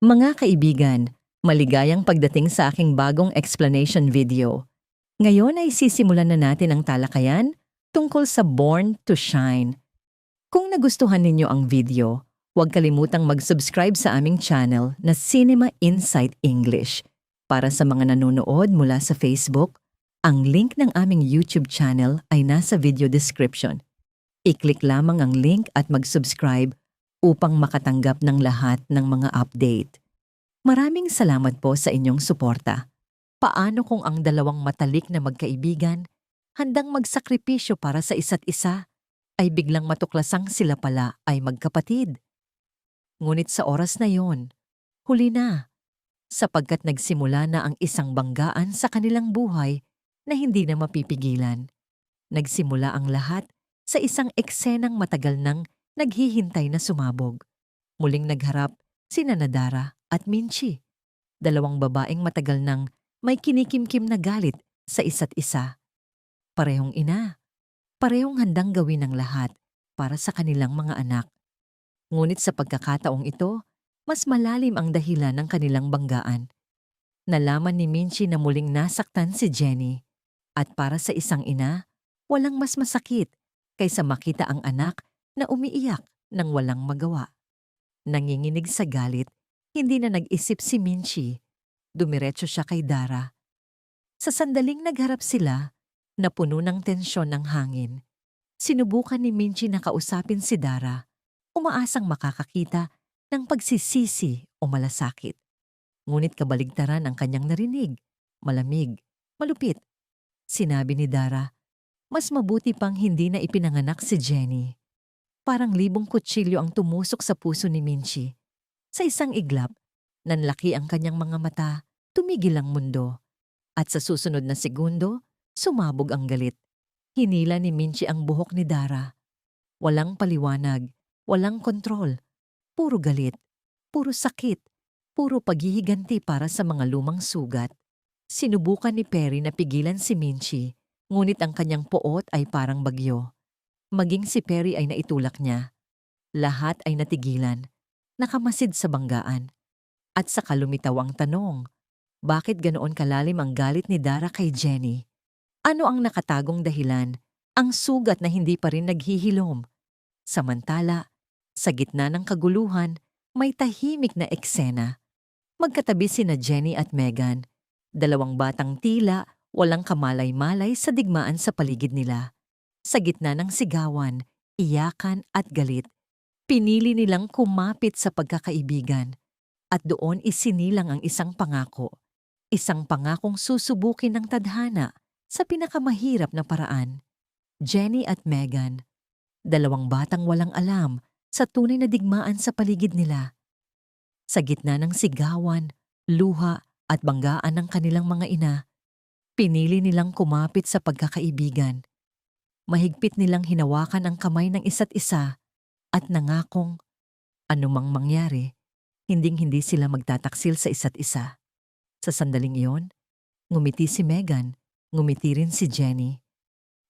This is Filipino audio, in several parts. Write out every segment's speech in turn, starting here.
Mga kaibigan, maligayang pagdating sa aking bagong explanation video. Ngayon ay sisimulan na natin ang talakayan tungkol sa Born to Shine. Kung nagustuhan ninyo ang video, huwag kalimutang mag-subscribe sa aming channel na Cinema Insight English. Para sa mga nanonood mula sa Facebook, ang link ng aming YouTube channel ay nasa video description. I-click lamang ang link at mag-subscribe upang makatanggap ng lahat ng mga update. Maraming salamat po sa inyong suporta. Paano kung ang dalawang matalik na magkaibigan, handang magsakripisyo para sa isa't isa, ay biglang matuklasang sila pala ay magkapatid? Ngunit sa oras na yon, huli na, sapagkat nagsimula na ang isang banggaan sa kanilang buhay na hindi na mapipigilan. Nagsimula ang lahat sa isang eksenang matagal nang naghihintay na sumabog. Muling nagharap sina Nadara at Minchi, dalawang babaeng matagal nang may kinikimkim na galit sa isa't isa. Parehong ina, parehong handang gawin ang lahat para sa kanilang mga anak. Ngunit sa pagkakataong ito, mas malalim ang dahilan ng kanilang banggaan. Nalaman ni Minchi na muling nasaktan si Jenny, at para sa isang ina, walang mas masakit kaysa makita ang anak na umiiyak nang walang magawa. Nanginginig sa galit, hindi na nag-isip si Minchi. Dumiretso siya kay Dara. Sa sandaling nagharap sila, napuno ng tensyon ng hangin. Sinubukan ni Minchi na kausapin si Dara, umaasang makakakita ng pagsisisi o malasakit. Ngunit kabaligtaran ang kanyang narinig, malamig, malupit. Sinabi ni Dara, mas mabuti pang hindi na ipinanganak si Jenny. Parang libong kutsilyo ang tumusok sa puso ni Minchi. Sa isang iglap, nanlaki ang kanyang mga mata, tumigil ang mundo. At sa susunod na segundo, sumabog ang galit. Hinila ni Minchi ang buhok ni Dara. Walang paliwanag, walang kontrol. Puro galit, puro sakit, puro paghihiganti para sa mga lumang sugat. Sinubukan ni Perry na pigilan si Minchi, ngunit ang kanyang poot ay parang bagyo. Maging si Perry ay naitulak niya. Lahat ay natigilan, nakamasid sa banggaan. At saka lumitaw ang tanong, bakit ganoon kalalim ang galit ni Dara kay Jenny? Ano ang nakatagong dahilan, ang sugat na hindi pa rin naghihilom? Samantala, sa gitna ng kaguluhan, may tahimik na eksena. Magkatabi sina Jenny at Megan, dalawang batang tila walang kamalay-malay sa digmaan sa paligid nila. Sa gitna ng sigawan, iyakan at galit, pinili nilang kumapit sa pagkakaibigan at doon isinilang ang isang pangako. Isang pangakong susubukin ng tadhana sa pinakamahirap na paraan. Jenny at Megan, dalawang batang walang alam sa tunay na digmaan sa paligid nila. Sa gitna ng sigawan, luha at banggaan ng kanilang mga ina, pinili nilang kumapit sa pagkakaibigan. Mahigpit nilang hinawakan ang kamay ng isa't isa at nangakong anumang mangyari, hinding-hindi sila magtataksil sa isa't isa. Sa sandaling iyon, ngumiti si Megan, ngumiti rin si Jenny.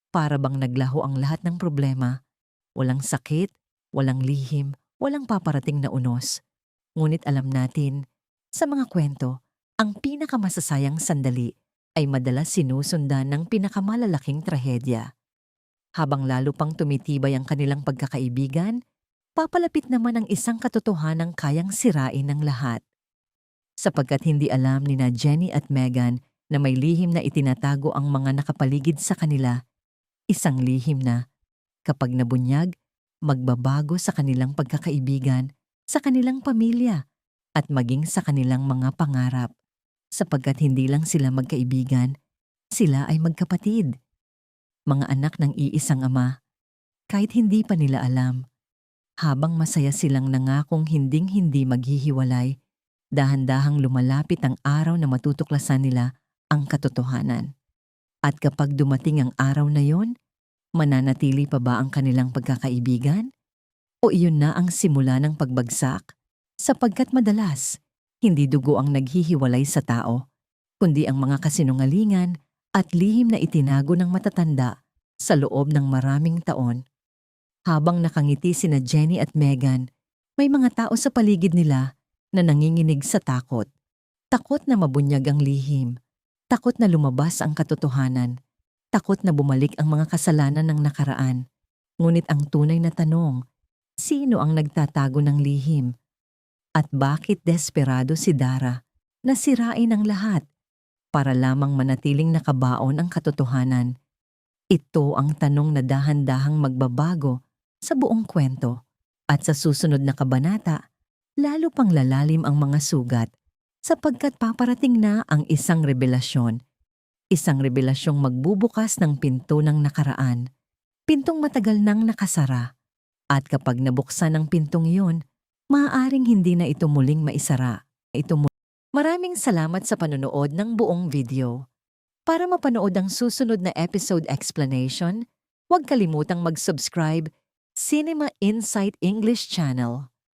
Para bang naglaho ang lahat ng problema. Walang sakit, walang lihim, walang paparating na unos. Ngunit alam natin, sa mga kwento, ang pinakamasasayang sandali ay madalas sinusundan ng pinakamalalaking trahedya. Habang lalo pang tumitibay ang kanilang pagkakaibigan, papalapit naman ang isang katotohanang kayang sirain ng lahat. Sapagkat hindi alam ni na Jenny at Megan na may lihim na itinatago ang mga nakapaligid sa kanila, isang lihim na, kapag nabunyag, magbabago sa kanilang pagkakaibigan, sa kanilang pamilya, at maging sa kanilang mga pangarap. Sapagkat hindi lang sila magkaibigan, sila ay magkapatid. Mga anak ng iisang ama, kahit hindi pa nila alam. Habang masaya silang nangakong hinding-hindi maghihiwalay, dahan-dahang lumalapit ang araw na matutuklasan nila ang katotohanan. At kapag dumating ang araw na yon, mananatili pa ba ang kanilang pagkakaibigan? O iyon na ang simula ng pagbagsak? Sapagkat madalas, hindi dugo ang naghihiwalay sa tao, kundi ang mga kasinungalingan at lihim na itinago ng matatanda sa loob ng maraming taon. Habang nakangiti sina Jenny at Megan, may mga tao sa paligid nila na nanginginig sa takot. Takot na mabunyag ang lihim. Takot na lumabas ang katotohanan. Takot na bumalik ang mga kasalanan ng nakaraan. Ngunit ang tunay na tanong, sino ang nagtatago ng lihim? At bakit desperado si Dara na sirain ang lahat para lamang manatiling nakabaon ang katotohanan? Ito ang tanong na dahan-dahang magbabago sa buong kwento. At sa susunod na kabanata, lalo pang lalalim ang mga sugat sapagkat paparating na ang isang revelasyon. Isang revelasyong magbubukas ng pinto ng nakaraan. Pintong matagal nang nakasara. At kapag nabuksan ang pintong iyon, maaaring hindi na ito muling maisara. Maraming salamat sa panonood ng buong video. Para mapanood ang susunod na episode explanation, huwag kalimutang mag-subscribe Cinema Insight English Channel.